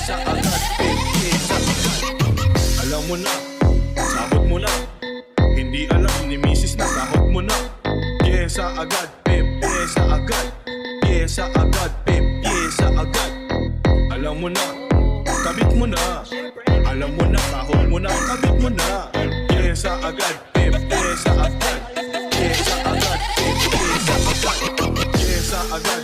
Pyesa agad, pyesa agad. Alam mo na, sabot mo na. Hindi alam ni misis na sahot mo na. Pyesa agad, pyesa agad. Pyesa agad, pyesa agad. Alam mo na, kabit mo na. Alam mo na, sahot mo na, kabit mo na. Pyesa agad, pyesa agad. Pyesa agad, pyesa agad. Pyesa agad,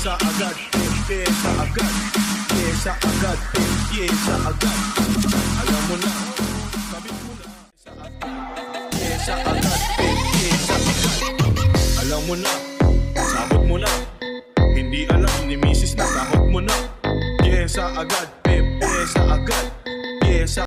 Pyesa agad, pyesa agad. Pyesa agad, pyesa agad. Alam mo na, kabit mo na. Pyesa agad, pyesa agad. Alam mo na, sabot mo na. Hindi alam ni misis na sahot mo na. Pyesa agad, pyesa agad.